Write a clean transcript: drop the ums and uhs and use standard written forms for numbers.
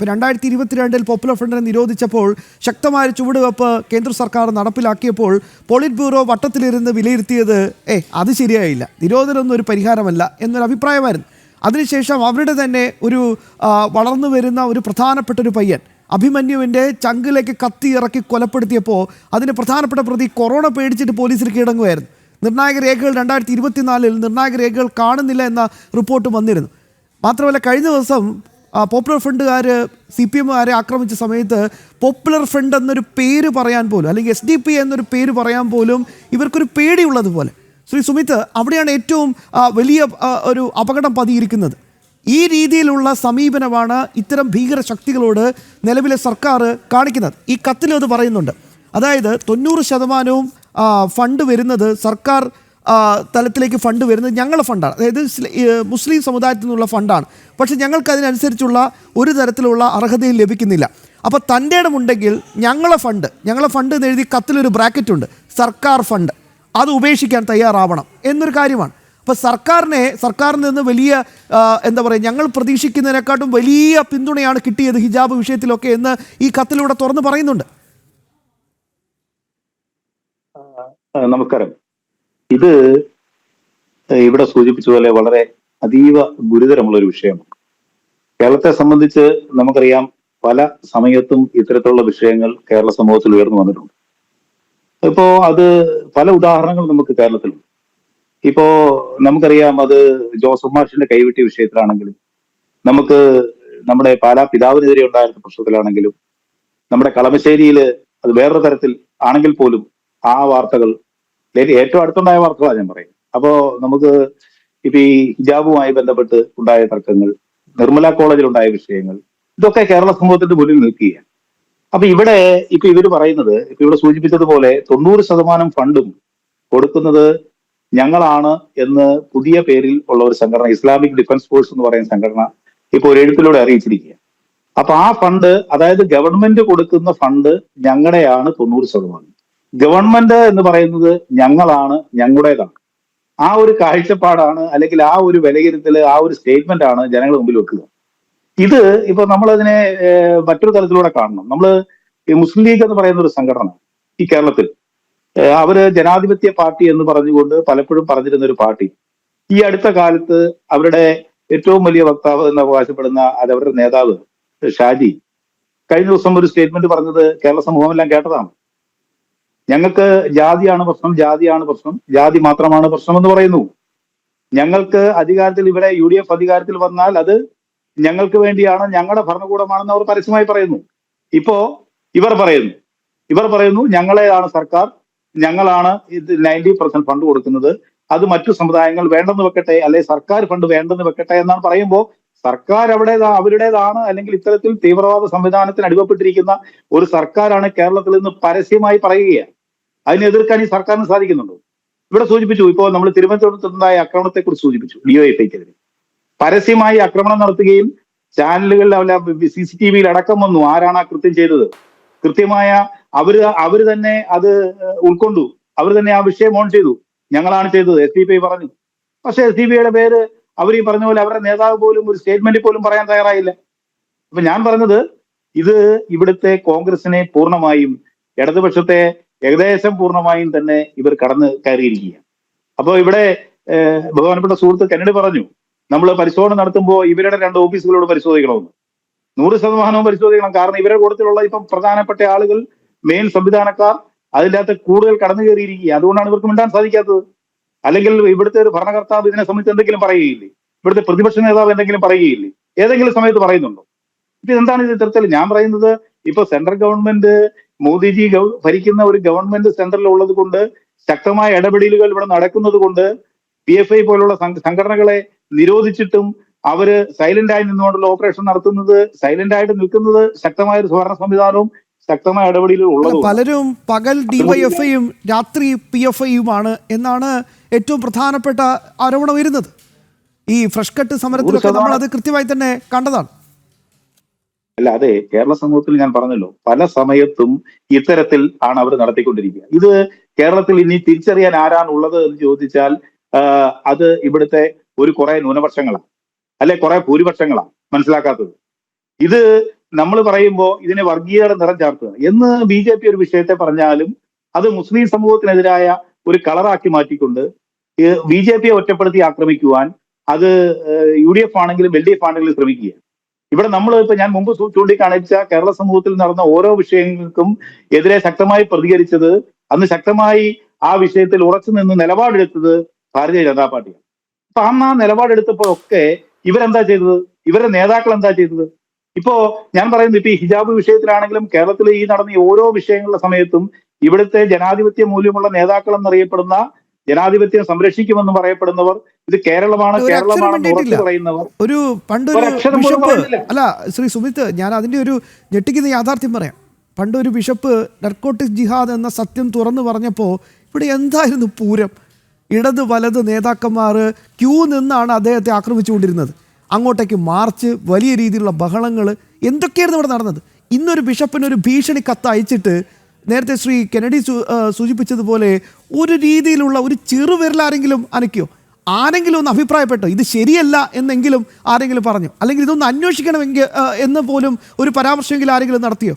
ഇപ്പോൾ 2022 പോപ്പുലർ ഫ്രണ്ടിനെ നിരോധിച്ചപ്പോൾ ശക്തമായ ചുവടുവെപ്പ് കേന്ദ്ര സർക്കാർ നടപ്പിലാക്കിയപ്പോൾ പോളിറ്റ് ബ്യൂറോ വട്ടത്തിലിരുന്ന് വിലയിരുത്തിയത് അത് ശരിയായില്ല, നിരോധനമൊന്നും ഒരു പരിഹാരമല്ല എന്നൊരു അഭിപ്രായമായിരുന്നു. അതിനുശേഷം അവരുടെ തന്നെ ഒരു വളർന്നു വരുന്ന ഒരു പ്രധാനപ്പെട്ട ഒരു പയ്യൻ അഭിമന്യുവിൻ്റെ ചങ്കിലേക്ക് കത്തി ഇറക്കി കൊലപ്പെടുത്തിയപ്പോൾ അതിന് പ്രധാനപ്പെട്ട പ്രതി കൊറോണ പേടിച്ചിട്ട് പോലീസിൽ കീഴടങ്ങുമായിരുന്നു. നിർണായക രേഖകൾ 2024 നിർണായക രേഖകൾ കാണുന്നില്ല എന്ന റിപ്പോർട്ട് വന്നിരുന്നു. മാത്രമല്ല കഴിഞ്ഞ ദിവസം പോപ്പുലർ ഫ്രണ്ടുകാർ CPMകാരെ ആക്രമിച്ച സമയത്ത് പോപ്പുലർ ഫ്രണ്ട് എന്നൊരു പേര് പറയാൻ പോലും, അല്ലെങ്കിൽ SDP എന്നൊരു പേര് പറയാൻ പോലും ഇവർക്കൊരു പേടിയുള്ളതുപോലെ. ശ്രീ സുമിത്ത്, അവിടെയാണ് ഏറ്റവും വലിയ ഒരു അപകടം പതിയിരിക്കുന്നത്. ഈ രീതിയിലുള്ള സമീപനമാണ് ഇത്തരം ഭീകര ശക്തികളോട് നിലവിലെ സർക്കാർ കാണിക്കുന്നത്. ഈ കത്തിൽ അത് പറയുന്നുണ്ട്. അതായത് 90% ഫണ്ട് വരുന്നത് സർക്കാർ തലത്തിലേക്ക് ഫണ്ട് വരുന്നത് ഞങ്ങളുടെ ഫണ്ടാണ്, അതായത് മുസ്ലിം സമുദായത്തിൽ നിന്നുള്ള ഫണ്ടാണ്. പക്ഷേ ഞങ്ങൾക്ക് അതിനനുസരിച്ചുള്ള ഒരു തരത്തിലുള്ള അർഹതയും ലഭിക്കുന്നില്ല. അപ്പോൾ തൻ്റെ ഇടമുണ്ടെങ്കിൽ ഞങ്ങളെ ഫണ്ട് എന്ന് എഴുതി കത്തിലൊരു ബ്രാക്കറ്റുണ്ട്, സർക്കാർ ഫണ്ട്, അത് ഉപേക്ഷിക്കാൻ തയ്യാറാവണം എന്നൊരു കാര്യമാണ്. അപ്പോൾ സർക്കാരിൽ നിന്ന് വലിയ എന്താ പറയുക, ഞങ്ങൾ പ്രതീക്ഷിക്കുന്നതിനെക്കാട്ടും വലിയ പിന്തുണയാണ് കിട്ടിയത് ഹിജാബ് വിഷയത്തിലൊക്കെ എന്ന് ഈ കത്തിലൂടെ തുറന്ന് പറയുന്നുണ്ട്. നമസ്കാരം. ഇത് ഇവിടെ സൂചിപ്പിച്ച പോലെ വളരെ അതീവ ഗുരുതരമുള്ള ഒരു വിഷയമാണ്. കേരളത്തെ സംബന്ധിച്ച് നമുക്കറിയാം, പല സമയത്തും ഇത്തരത്തിലുള്ള വിഷയങ്ങൾ കേരള സമൂഹത്തിൽ ഉയർന്നു വന്നിട്ടുണ്ട്. ഇപ്പോ അത് പല ഉദാഹരണങ്ങൾ നമുക്ക് കേരളത്തിലുണ്ട്. ഇപ്പോ നമുക്കറിയാം, അത് ജോസഫ് മാഷിന്റെ കൈവെട്ടിയ വിഷയത്തിലാണെങ്കിലും, നമുക്ക് നമ്മുടെ പാലാ പിതാവിനെതിരെ ഉണ്ടായിരുന്ന പ്രശ്നത്തിലാണെങ്കിലും, നമ്മുടെ കളമശ്ശേരിയിൽ അത് വേറൊരു തരത്തിൽ ആണെങ്കിൽ പോലും ആ വാർത്തകൾ ഏറ്റവും അടുത്തുണ്ടായ വാർത്തകളാണ് ഞാൻ പറയുന്നത്. അപ്പോ നമുക്ക് ഇപ്പൊ ഈ ഹിജാബുമായി ബന്ധപ്പെട്ട് ഉണ്ടായ തർക്കങ്ങൾ, നിർമ്മല കോളേജിൽ ഉണ്ടായ വിഷയങ്ങൾ, ഇതൊക്കെ കേരള സമൂഹത്തിന്റെ മുന്നിൽ നിൽക്കുകയാണ്. അപ്പൊ ഇവിടെ ഇപ്പൊ ഇവര് പറയുന്നത്, ഇപ്പൊ ഇവിടെ സൂചിപ്പിച്ചതുപോലെ 90% ഫണ്ടും കൊടുക്കുന്നത് ഞങ്ങളാണ് എന്ന് പുതിയ പേരിൽ ഉള്ള ഒരു സംഘടന, ഇസ്ലാമിക് ഡിഫൻസ് ഫോഴ്സ് എന്ന് പറയുന്ന സംഘടന ഇപ്പൊ ഒരു എഴുത്തിലൂടെ അറിയിച്ചിരിക്കുക. അപ്പൊ ആ ഫണ്ട്, അതായത് ഗവൺമെന്റ് കൊടുക്കുന്ന ഫണ്ട് ഞങ്ങളുടെയാണ് 90%. ഗവൺമെന്റ് എന്ന് പറയുന്നത് ഞങ്ങളാണ്, ഞങ്ങളുടേതാണ്. ആ ഒരു കാഴ്ചപ്പാടാണ്, അല്ലെങ്കിൽ ആ ഒരു വിലയിരുത്തൽ, ആ ഒരു സ്റ്റേറ്റ്മെന്റ് ആണ് ജനങ്ങൾ മുമ്പിൽ വെക്കുക. ഇത് ഇപ്പൊ നമ്മളതിനെ മറ്റൊരു തലത്തിലൂടെ കാണണം. നമ്മൾ ഈ മുസ്ലിം ലീഗ് എന്ന് പറയുന്ന ഒരു സംഘടന ഈ കേരളത്തിൽ, അവര് ജനാധിപത്യ പാർട്ടി എന്ന് പറഞ്ഞുകൊണ്ട് പലപ്പോഴും പറഞ്ഞിരുന്ന ഒരു പാർട്ടി, ഈ അടുത്ത കാലത്ത് അവരുടെ ഏറ്റവും വലിയ വക്താവ് എന്ന് അവകാശപ്പെടുന്ന അവരുടെ നേതാവ് ഷാജി കഴിഞ്ഞ ദിവസം ഒരു സ്റ്റേറ്റ്മെന്റ് പറഞ്ഞത് കേരള സമൂഹമെല്ലാം കേട്ടതാണ്. ഞങ്ങൾക്ക് ജാതിയാണ് പ്രശ്നം, ജാതി മാത്രമാണ് പ്രശ്നം എന്ന് പറയുന്നു. ഞങ്ങൾക്ക് അധികാരത്തിൽ, ഇവിടെ UDF അധികാരത്തിൽ വന്നാൽ അത് ഞങ്ങൾക്ക് വേണ്ടിയാണ്, ഞങ്ങളുടെ ഭരണകൂടമാണെന്ന് അവർ പരസ്യമായി പറയുന്നു. ഇപ്പോ ഇവർ പറയുന്നു ഞങ്ങളെയാണ് സർക്കാർ, ഞങ്ങളാണ് ഇത് 90% ഫണ്ട് കൊടുക്കുന്നത്, അത് മറ്റു സമുദായങ്ങൾ വേണ്ടെന്ന് വെക്കട്ടെ, അല്ലെ സർക്കാർ ഫണ്ട് വേണ്ടെന്ന് വെക്കട്ടെ എന്നാണ് പറയുമ്പോൾ, സർക്കാർ അവരുടേതാണ്, അല്ലെങ്കിൽ ഇത്തരത്തിൽ തീവ്രവാദ സംവിധാനത്തിന് അടിമപ്പെട്ടിരിക്കുന്ന ഒരു സർക്കാരാണ് കേരളത്തിൽ നിന്ന് പരസ്യമായി പറയുകയാണ്. അതിനെ എതിർക്കാൻ ഈ സർക്കാരിന് സാധിക്കുന്നുണ്ടോ? ഇവിടെ സൂചിപ്പിച്ചു, ഇപ്പോൾ നമ്മൾ തിരുവനന്തപുരത്തുണ്ടായ ആക്രമണത്തെക്കുറിച്ച് സൂചിപ്പിച്ചു. DYFIക്കെതിരെ പരസ്യമായി ആക്രമണം നടത്തുകയും ചാനലുകളിൽ CCTVയിൽ അടക്കം വന്നു ആരാണ് ആ കൃത്യം ചെയ്തത്. കൃത്യമായ അവര് തന്നെ അത് ഉൾക്കൊണ്ടു, അവർ തന്നെ ആ വിഷയം ഓൺ ചെയ്തു, ഞങ്ങളാണ് ചെയ്തത്, SDPI പറഞ്ഞു. പക്ഷെ SDPIയുടെ പേര് അവർ ഈ പറഞ്ഞ പോലെ അവരുടെ നേതാവ് പോലും ഒരു സ്റ്റേറ്റ്മെന്റിൽ പോലും പറയാൻ തയ്യാറായില്ല. അപ്പൊ ഞാൻ പറഞ്ഞത്, ഇത് ഇവിടുത്തെ കോൺഗ്രസിനെ പൂർണ്ണമായും, ഇടതുപക്ഷത്തെ ഏകദേശം പൂർണ്ണമായും തന്നെ ഇവർ കടന്നു കയറിയിരിക്കുകയാണ്. അപ്പോൾ ഇവിടെ ബഹുമാനപ്പെട്ട സുഹൃത്ത് കന്നഡി പറഞ്ഞു, നമ്മൾ പരിശോധന നടത്തുമ്പോൾ ഇവരുടെ 2 ഓഫീസുകളോട് പരിശോധിക്കണമെന്ന്. 100% പരിശോധിക്കണം. കാരണം ഇവരുടെ കൂട്ടത്തിലുള്ള ഇപ്പം പ്രധാനപ്പെട്ട ആളുകൾ, മെയിൻ സംവിധാനക്കാർ അതിൻ്റെ അകത്ത് കൂടുതൽ കടന്നു കയറിയിരിക്കുക. അതുകൊണ്ടാണ് ഇവർക്ക് മിണ്ടാൻ സാധിക്കാത്തത്. അല്ലെങ്കിൽ ഇവിടുത്തെ ഒരു ഭരണകർത്താവ് ഇതിനെ സംബന്ധിച്ച് എന്തെങ്കിലും പറയുകയില്ലേ? ഇവിടുത്തെ പ്രതിപക്ഷ നേതാവ് എന്തെങ്കിലും പറയുകയില്ലേ? ഏതെങ്കിലും സമയത്ത് പറയുന്നുണ്ടോ? ഇപ്പൊ എന്താണ് ഇത് ഇത്തരത്തിൽ? ഞാൻ പറയുന്നത്, ഇപ്പൊ സെൻട്രൽ ഗവൺമെന്റ്, മോദിജി ഭരിക്കുന്ന ഒരു ഗവൺമെന്റ് സെൻട്രലിൽ ഉള്ളത് കൊണ്ട്, ശക്തമായ ഇടപെടലുകൾ ഇവിടെ നടക്കുന്നത് കൊണ്ട്, PFI പോലുള്ള സംഘടനകളെ നിരോധിച്ചിട്ടും അവര് സൈലന്റ് ആയി നിന്നുകൊണ്ടുള്ള ഓപ്പറേഷൻ നടത്തുന്നത്, സൈലന്റ് ആയിട്ട് നിൽക്കുന്നത്, ശക്തമായ ഒരു ഭരണ സംവിധാനവും ശക്തമായ ഇടപെടലുകൾ ഉള്ളത്. പലരും പകൽ DYFIയും രാത്രി PFIയുമാണ് എന്നാണ് ഏറ്റവും പ്രധാനപ്പെട്ട ആരോപണം വരുന്നത്. ഈ ഫ്രഷ് കട്ട് സമരത്തിലൊക്കെ നമ്മൾ അത് കൃത്യമായി തന്നെ കണ്ടതാണ്. അല്ല, അതെ, കേരള സമൂഹത്തിൽ ഞാൻ പറഞ്ഞല്ലോ, പല സമയത്തും ഇത്തരത്തിൽ ആണ് അവർ നടത്തിക്കൊണ്ടിരിക്കുക. ഇത് കേരളത്തിൽ ഇനി തിരിച്ചറിയാൻ ആരാണ് ഉള്ളത് എന്ന് ചോദിച്ചാൽ അത് ഇവിടുത്തെ കുറെ ന്യൂനപക്ഷങ്ങളാണ്, അല്ലെ കുറെ ഭൂരിപക്ഷങ്ങളാണ് മനസ്സിലാക്കാത്തത്. ഇത് നമ്മൾ പറയുമ്പോൾ ഇതിനെ വർഗീയതയുടെ നിറം ചാർത്തുക എന്ന് BJP ഒരു വിഷയത്തെ പറഞ്ഞാലും അത് മുസ്ലിം സമൂഹത്തിനെതിരായ ഒരു കളറാക്കി മാറ്റിക്കൊണ്ട് BJPയെ ഒറ്റപ്പെടുത്തി ആക്രമിക്കുവാൻ അത് UDF ആണെങ്കിലും LDF ആണെങ്കിലും ശ്രമിക്കുക. ഇവിടെ നമ്മൾ ഇപ്പൊ ഞാൻ മുമ്പ് ചൂണ്ടിക്കാണിച്ച കേരള സമൂഹത്തിൽ നടന്ന ഓരോ വിഷയങ്ങൾക്കും എതിരെ ശക്തമായി പ്രതികരിച്ചത്, അന്ന് ശക്തമായി ആ വിഷയത്തിൽ ഉറച്ചു നിന്ന് നിലപാടെടുത്തത് ഭാരതീയ ജനതാ പാർട്ടിയാണ്. അപ്പൊ അന്ന് ആ നിലപാടെടുത്തപ്പോഴൊക്കെ ഇവരെന്താ ചെയ്തത്? ഇവരുടെ നേതാക്കൾ എന്താ ചെയ്തത്? ഇപ്പോ ഞാൻ പറയുന്നത്, ഇപ്പൊ ഈ ഹിജാബ് വിഷയത്തിലാണെങ്കിലും കേരളത്തിൽ ഈ നടന്ന ഓരോ വിഷയങ്ങളുടെ സമയത്തും ഇവിടുത്തെ ജനാധിപത്യ മൂല്യമുള്ള നേതാക്കൾ എന്നറിയപ്പെടുന്ന, ജനാധിപത്യം സംരക്ഷിക്കുമെന്ന് പറയപ്പെടുന്നവർ, ഇത് കേരളമാണ് കേരളമാണെന്ന് ഉറച്ചു പറയുന്നവർ ഒരു പണ്ടൊരു ഒരക്ഷരം പോലും ബിഷപ്പ്, പറയുന്നില്ല. അല്ല ശ്രീ സുമിത്ത്, ഞാൻ അതിന്റെ ഒരു ഞെട്ടിക്കുന്ന യാഥാർത്ഥ്യം പറയാം. പണ്ടൊരു ബിഷപ്പ് നർക്കോട്ടിക് ജിഹാദ് എന്ന സത്യം തുറന്നു പറഞ്ഞപ്പോൾ ഇവിടെ എന്തായിരുന്നു പൂരം? ഇടത് വലത് നേതാക്കന്മാർ ക്യൂ നിന്നാണ് അദ്ദേഹത്തെ ആക്രമിച്ചുകൊണ്ടിരുന്നത്. അങ്ങോട്ടേക്ക് മാർച്ച്, വലിയ രീതിയിലുള്ള ബഹളങ്ങൾ, എന്തൊക്കെയായിരുന്നു ഇവിടെ നടന്നത്? ഇന്നൊരു ബിഷപ്പിനൊരു ഭീഷണി കത്ത് അയച്ചിട്ട് നേരത്തെ ശ്രീ കെനഡി സൂചിപ്പിച്ചതുപോലെ ഒരു രീതിയിലുള്ള ഒരു ചെറുവിരലാരെങ്കിലും അനക്കിയോ? ആരെങ്കിലും ഒന്ന് അഭിപ്രായപ്പെട്ടോ ഇത് ശരിയല്ല എന്നെങ്കിലും ആരെങ്കിലും പറഞ്ഞു? അല്ലെങ്കിൽ ഇതൊന്ന് അന്വേഷിക്കണമെങ്കിൽ എന്ന് പോലും ഒരു പരാമർശമെങ്കിലും ആരെങ്കിലും നടത്തിയോ?